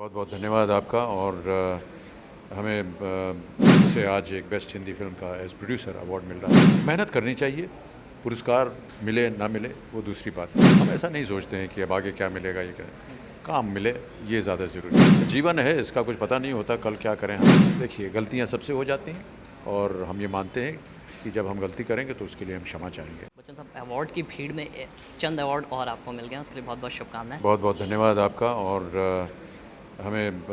बहुत बहुत धन्यवाद आपका और हमें उसे आज एक बेस्ट हिंदी फिल्म का एज प्रोड्यूसर अवार्ड मिल रहा है। मेहनत करनी चाहिए, पुरस्कार मिले ना मिले वो दूसरी बात है। हम ऐसा नहीं सोचते हैं कि अब आगे क्या मिलेगा, ये क्या काम मिले ये ज़्यादा ज़रूरी है। जीवन है, इसका कुछ पता नहीं होता कल क्या करें हम। देखिए, गलतियाँ सबसे हो जाती हैं और हम ये मानते हैं कि जब हम गलती करेंगे तो उसके लिए हम क्षमा चाहेंगे। बच्चन साहब, अवार्ड की भीड़ में चंद अवार्ड और आपको मिल गए, उसके लिए बहुत बहुत शुभकामनाएं। बहुत बहुत धन्यवाद आपका और हमें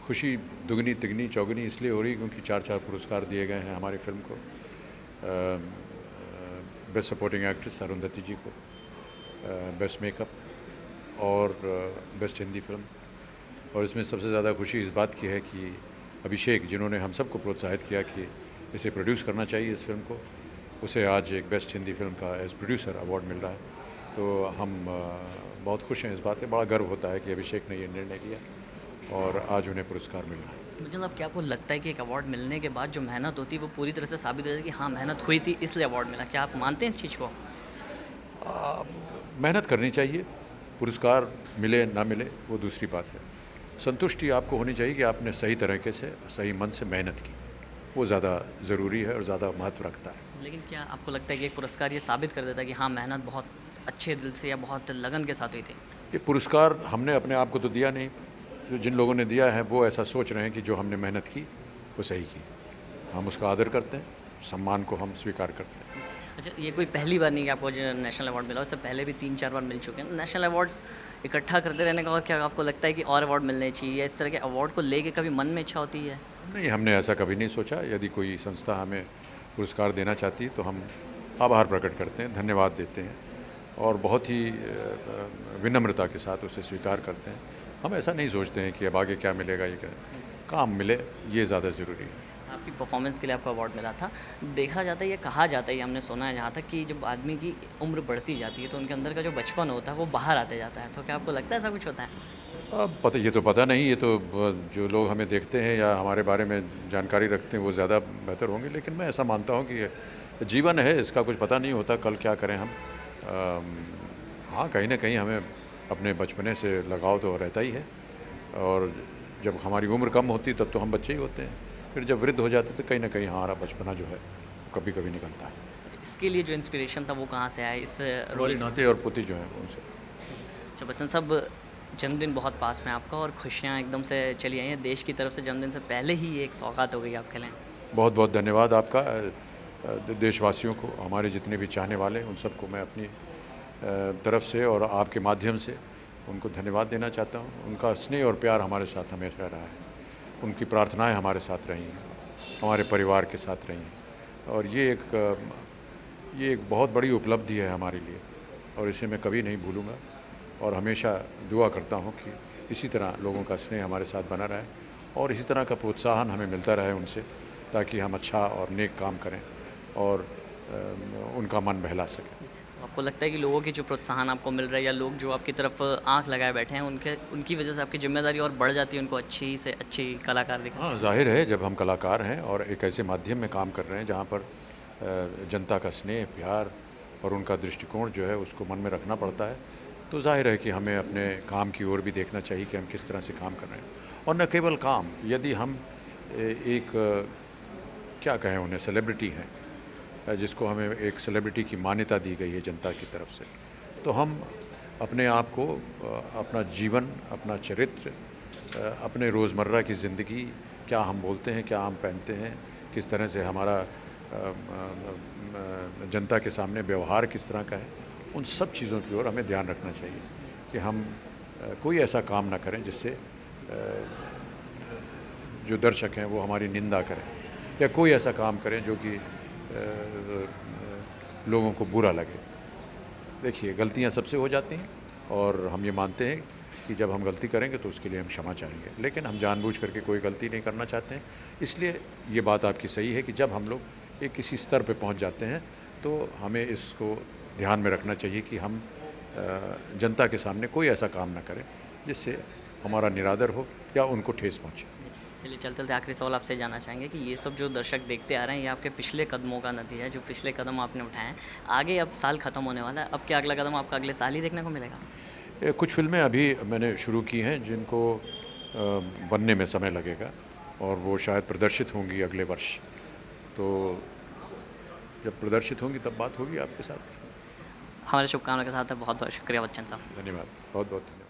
खुशी दुगनी तिगनी चौगुनी इसलिए हो रही क्योंकि 4 पुरस्कार दिए गए हैं हमारी फिल्म को। बेस्ट सपोर्टिंग एक्ट्रेस अरुंधति जी को, बेस्ट मेकअप और बेस्ट हिंदी फिल्म। और इसमें सबसे ज़्यादा खुशी इस बात की है कि अभिषेक, जिन्होंने हम सबको प्रोत्साहित किया कि इसे प्रोड्यूस करना चाहिए इस फिल्म को, उसे आज एक बेस्ट हिंदी फिल्म का एज प्रोड्यूसर अवार्ड मिल रहा है। तो हम बहुत खुश हैं इस बात पे। बड़ा गर्व होता है कि अभिषेक ने ये निर्णय लिया और आज उन्हें पुरस्कार मिल रहा है। बच्चन साहब, क्या आपको लगता है कि एक अवार्ड मिलने के बाद जो मेहनत होती है वो पूरी तरह से साबित हो जाती है कि हाँ, मेहनत हुई थी इसलिए अवार्ड मिला? क्या आप मानते हैं इस चीज़ को? मेहनत करनी चाहिए, पुरस्कार मिले ना मिले वो दूसरी बात है। संतुष्टि आपको होनी चाहिए कि आपने सही तरीके से, सही मन से मेहनत की, वो ज़्यादा ज़रूरी है और ज़्यादा महत्व रखता है। लेकिन क्या आपको लगता है कि एक पुरस्कार ये साबित कर देता है कि हाँ, मेहनत बहुत अच्छे दिल से या बहुत लगन के साथ हुई थी? ये पुरस्कार हमने अपने आप को तो दिया नहीं, जो जिन लोगों ने दिया है वो ऐसा सोच रहे हैं कि जो हमने मेहनत की वो सही की। हम उसका आदर करते हैं, सम्मान को हम स्वीकार करते हैं। अच्छा, ये कोई पहली बार नहीं कि आपको जो नेशनल अवार्ड मिला, उससे पहले भी 3-4 बार मिल चुके हैं। नेशनल अवार्ड इकट्ठा करते रहने का, और क्या आपको लगता है कि और अवार्ड मिलने चाहिए या इस तरह के अवार्ड को लेके कभी मन में इच्छा होती है? नहीं, हमने ऐसा कभी नहीं सोचा। यदि कोई संस्था हमें पुरस्कार देना चाहती है तो हम आभार प्रकट करते हैं, धन्यवाद देते हैं और बहुत ही विनम्रता के साथ उसे स्वीकार करते हैं। हम ऐसा नहीं सोचते हैं कि अब आगे क्या मिलेगा, ये क्या काम मिले ये ज़्यादा ज़रूरी है। आपकी परफॉर्मेंस के लिए आपको अवार्ड मिला था। देखा जाता है, ये कहा जाता है, ये हमने सुना है जहाँ तक, कि जब आदमी की उम्र बढ़ती जाती है तो उनके अंदर का जो बचपन होता है वो बाहर आते जाता है। तो क्या आपको लगता है ऐसा कुछ होता है? अब पता, ये तो पता नहीं, ये तो जो लोग हमें देखते हैं या हमारे बारे में जानकारी रखते हैं वो ज़्यादा बेहतर होंगे। लेकिन मैं ऐसा मानता हूँ कि जीवन है, इसका कुछ पता नहीं होता कल क्या करें हम। हाँ, कहीं ना कहीं हमें अपने बचपने से लगाव तो रहता ही है और जब हमारी उम्र कम होती तब तो हम बच्चे ही होते हैं। फिर जब वृद्ध हो जाते तो कहीं ना कहीं हमारा बचपना जो है वो कभी कभी निकलता है। इसके लिए जो इंस्पिरेशन था वो कहाँ से आया इस रोल? नाते और पोती जो है उनसे। अच्छा बच्चन साहब, जन्मदिन बहुत पास में आपका और खुशियाँ एकदम से चली आई हैं। देश की तरफ से जन्मदिन से पहले ही एक सौगात हो गई आपके लिए। बहुत बहुत धन्यवाद आपका। देशवासियों को, हमारे जितने भी चाहने वाले उन सबको मैं अपनी तरफ से और आपके माध्यम से उनको धन्यवाद देना चाहता हूँ। उनका स्नेह और प्यार हमारे साथ हमेशा रहा है, उनकी प्रार्थनाएं हमारे साथ रही हैं, हमारे परिवार के साथ रही हैं और ये एक बहुत बड़ी उपलब्धि है हमारे लिए और इसे मैं कभी नहीं भूलूँगा और हमेशा दुआ करता हूँ कि इसी तरह लोगों का स्नेह हमारे साथ बना रहे और इसी तरह का प्रोत्साहन हमें मिलता रहे उनसे, ताकि हम अच्छा और नेक काम करें और उनका मन बहला सकें। आपको लगता है कि लोगों की जो प्रोत्साहन आपको मिल रहा है या लोग जो आपकी तरफ आंख लगाए बैठे हैं, उनकी वजह से आपकी जिम्मेदारी और बढ़ जाती है उनको अच्छी से अच्छी कलाकार दिखा? हाँ, जाहिर है, जब हम कलाकार हैं और एक ऐसे माध्यम में काम कर रहे हैं जहाँ पर जनता का स्नेह, प्यार और उनका दृष्टिकोण जो है उसको मन में रखना पड़ता है, तो जाहिर है कि हमें अपने काम की ओर भी देखना चाहिए कि हम किस तरह से काम कर रहे हैं। और न केवल काम, यदि हम एक क्या कहें उन्हें, सेलिब्रिटी हैं, जिसको हमें एक सेलिब्रिटी की मान्यता दी गई है जनता की तरफ से, तो हम अपने आप को, अपना जीवन, अपना चरित्र, अपने रोज़मर्रा की ज़िंदगी, क्या हम बोलते हैं, क्या हम पहनते हैं, किस तरह से हमारा जनता के सामने व्यवहार किस तरह का है, उन सब चीज़ों की ओर हमें ध्यान रखना चाहिए कि हम कोई ऐसा काम ना करें जिससे जो दर्शक हैं वो हमारी निंदा करें या कोई ऐसा काम करें जो कि लोगों को बुरा लगे। देखिए, गलतियां सबसे हो जाती हैं और हम ये मानते हैं कि जब हम गलती करेंगे तो उसके लिए हम क्षमा चाहेंगे, लेकिन हम जानबूझ करके कोई गलती नहीं करना चाहते हैं। इसलिए ये बात आपकी सही है कि जब हम लोग एक किसी स्तर पे पहुंच जाते हैं तो हमें इसको ध्यान में रखना चाहिए कि हम जनता के सामने कोई ऐसा काम ना करें जिससे हमारा निरादर हो या उनको ठेस पहुंचे। चलिए, चलते चलते आखिरी सवाल आपसे जानना चाहेंगे कि ये सब जो दर्शक देखते आ रहे हैं, ये आपके पिछले कदमों का नतीजा है, जो पिछले कदम आपने उठाए हैं। आगे अब साल ख़त्म होने वाला है, अब क्या अगला कदम आपका अगले साल ही देखने को मिलेगा? कुछ फिल्में अभी मैंने शुरू की हैं जिनको बनने में समय लगेगा और वो शायद प्रदर्शित होंगी अगले वर्ष। तो जब प्रदर्शित होंगी तब बात होगी आपके साथ। हमारे शुभकामना के साथ है। बहुत बहुत शुक्रिया बच्चन साहब। धन्यवाद, बहुत बहुत धन्यवाद।